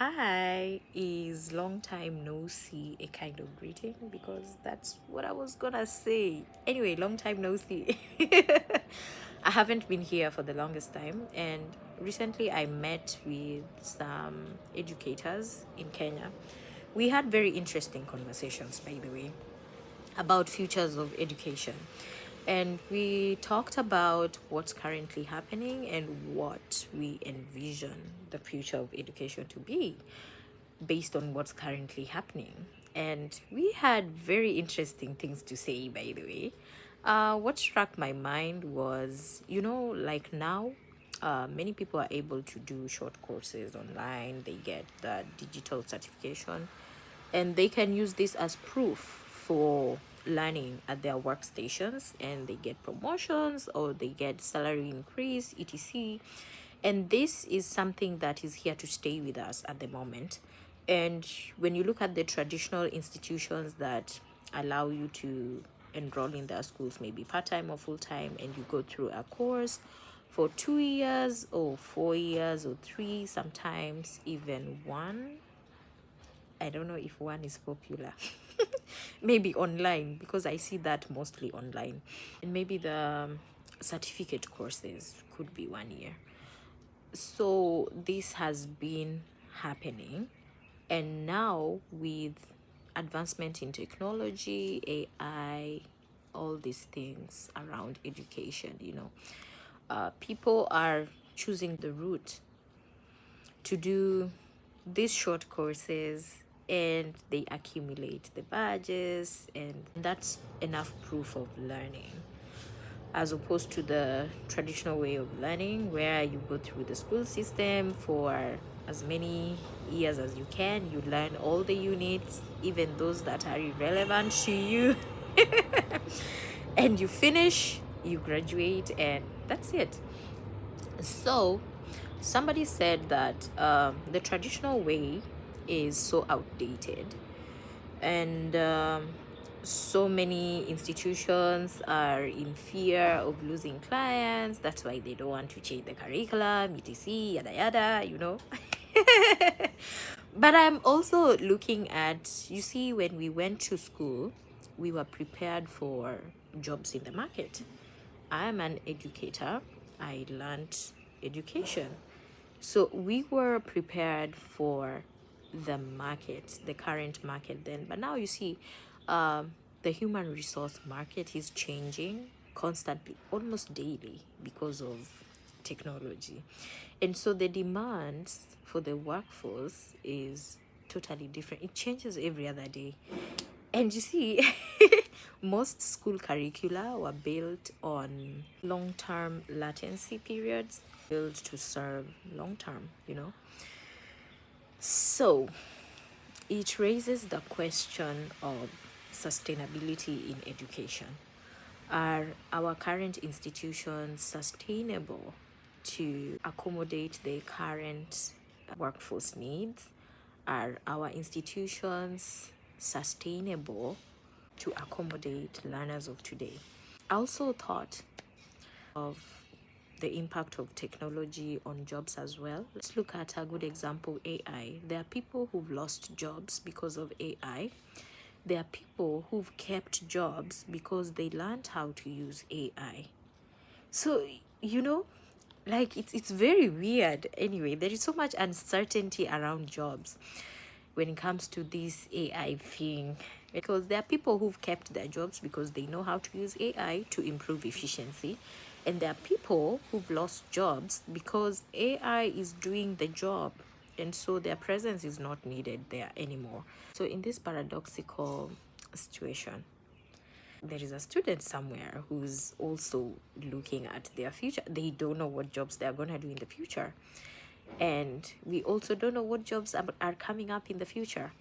Hi, is long time no see a kind of greeting? Because that's what I was gonna say. Anyway, long time no see. I haven't been here for the longest time, and recently I met with some educators in Kenya. We had very interesting conversations, by the way, about futures of education. And we talked about what's currently happening and what we envision the future of education to be based on what's currently happening. And we had very interesting things to say, by the way. What struck my mind was, like now, many people are able to do short courses online, they get the digital certification, and they can use this as proof for learning at their workstations, and they get promotions or they get salary increase, etc. And this is something that is here to stay with us at the moment. And when you look at the traditional institutions that allow you to enroll in their schools, maybe part-time or full-time, and you go through a course for 2 years or 4 years or three, sometimes even one. I don't know if one is popular. Maybe online, because I see that mostly online. And maybe the certificate courses could be 1 year. So this has been happening. And now with advancement in technology, AI, all these things around education, people are choosing the route to do these short courses, and they accumulate the badges, and that's enough proof of learning, as opposed to the traditional way of learning where you go through the school system for as many years as you can, you learn all the units, even those that are irrelevant to you, and you finish, you graduate, and that's it. So somebody said that the traditional way is so outdated, and so many institutions are in fear of losing clients. That's why they don't want to change the curriculum, etc., yada yada. But I'm also looking at, you see, when we went to school, we were prepared for jobs in the market. I'm an educator. I learned education. So we were prepared for the market, the current market then. But now you see, the human resource market is changing constantly, almost daily, because of technology. And so the demands for the workforce is totally different. It changes every other day. And you see, most school curricula were built on long-term latency periods, built to serve long-term. So it raises the question of sustainability in education. Are our current institutions sustainable to accommodate the current workforce needs? Are our institutions sustainable to accommodate learners of today? I also thought of the impact of technology on jobs as well. Let's look at a good example, AI. There are people who've lost jobs because of AI. There are people who've kept jobs because they learned how to use AI. So, you know, like it's very weird. Anyway, there is so much uncertainty around jobs when it comes to this AI thing, because there are people who've kept their jobs because they know how to use AI to improve efficiency, and there are people who've lost jobs because AI is doing the job, and so their presence is not needed there anymore. So in this paradoxical situation, there is a student somewhere who's also looking at their future. They don't know what jobs they're going to do in the future, and we also don't know what jobs are coming up in the future.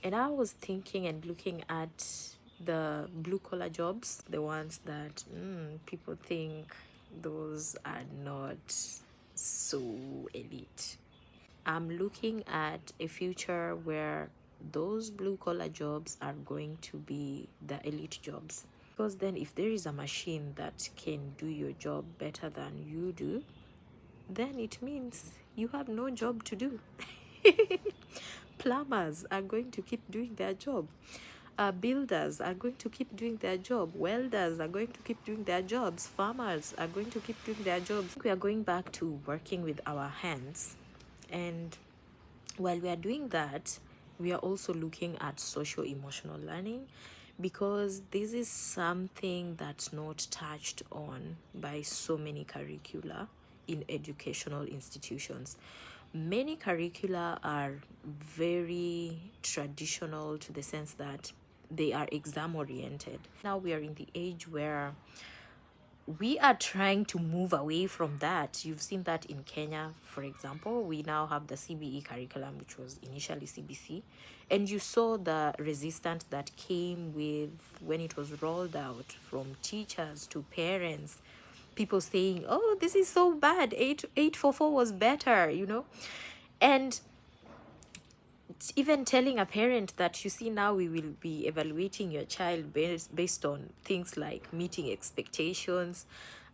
And I was thinking and looking at the blue collar jobs, the ones that people think those are not so elite. I'm looking at a future where those blue collar jobs are going to be the elite jobs, because then if there is a machine that can do your job better than you do, then it means you have no job to do. Plumbers are going to keep doing their job. Builders are going to keep doing their job. Welders are going to keep doing their jobs. Farmers are going to keep doing their jobs. We are going back to working with our hands. And while we are doing that, we are also looking at social emotional learning, because this is something that's not touched on by so many curricula in educational institutions. Many curricula are very traditional, to the sense that they are exam oriented. Now we are in the age where we are trying to move away from that. You've seen that in Kenya, for example. We now have the CBE curriculum, which was initially CBC, and you saw the resistance that came with when it was rolled out, from teachers to parents, people saying, oh, this is so bad, 844 was better, you know. And even telling a parent that, you see, now we will be evaluating your child based on things like meeting expectations,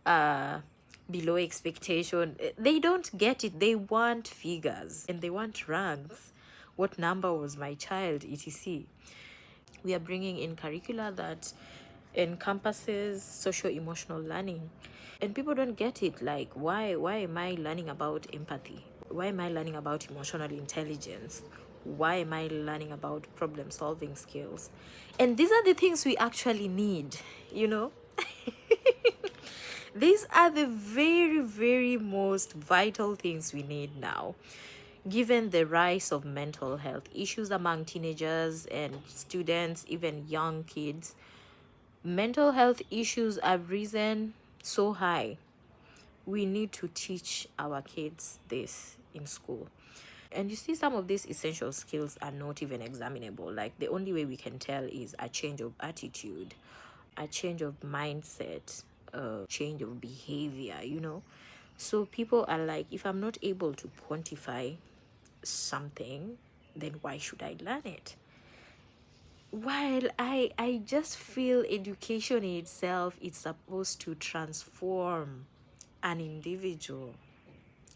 below expectation. They don't get it. They want figures and they want ranks. What number was my child, etc. We are bringing in curricula that encompasses social emotional learning, and people don't get it. Like, why am I learning about empathy? Why am I learning about emotional intelligence? Why am I learning about problem solving skills? And these are the things we actually need, you know. These are the very, very most vital things we need now, given the rise of mental health issues among teenagers and students, even young kids. Mental health issues have risen so high. We need to teach our kids this in school. And you see, some of these essential skills are not even examinable. Like, the only way we can tell is a change of attitude, a change of mindset, a change of behavior, you know. So people are like, if I'm not able to quantify something, then why should I learn it? While I just feel education in itself is supposed to transform an individual,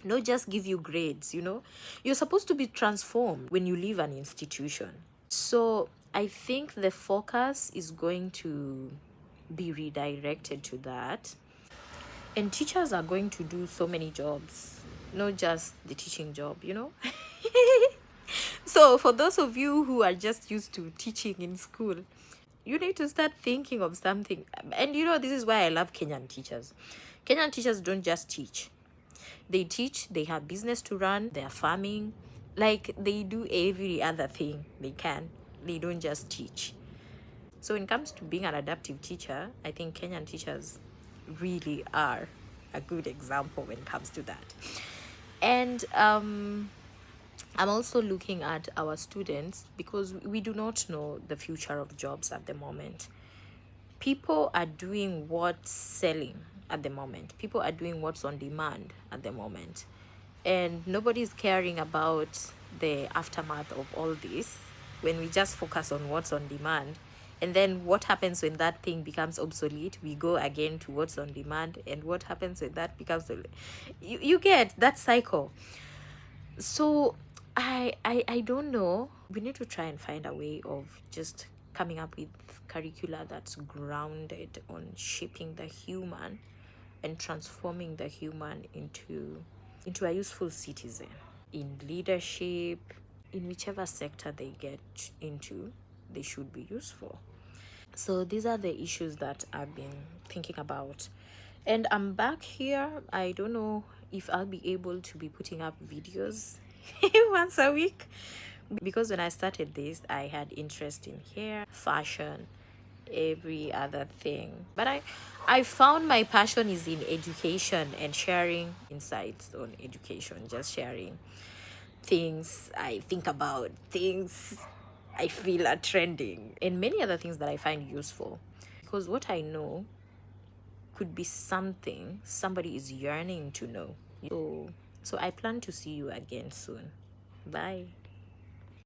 not just give you grades, you know. You're supposed to be transformed when you leave an institution. So I think the focus is going to be redirected to that, and teachers are going to do so many jobs, not just the teaching job, you know. So for those of you who are just used to teaching in school, you need to start thinking of something. And you know, this is why I love Kenyan teachers. Kenyan teachers don't just teach. They teach, they have business to run, they're farming, like they do every other thing they can. They don't just teach. So when it comes to being an adaptive teacher, I think Kenyan teachers really are a good example when it comes to that. And I'm also looking at our students, because we do not know the future of jobs at the moment. People are doing what's selling at the moment. People are doing what's on demand at the moment. And nobody's caring about the aftermath of all this when we just focus on what's on demand. And then what happens when that thing becomes obsolete? We go again to what's on demand. And what happens when that becomes... You get that cycle. So I don't know. We need to try and find a way of just coming up with curricula that's grounded on shaping the human and transforming the human into a useful citizen in leadership, in whichever sector they get into. They should be useful. So these are the issues that I've been thinking about, and I'm back here. I don't know if I'll be able to be putting up videos once a week, because when I started this, I had interest in hair, fashion, every other thing. But I found my passion is in education and sharing insights on education, just sharing things I think about, things I feel are trending, and many other things that I find useful, because what I know could be something somebody is yearning to know. So I plan to see you again soon. Bye.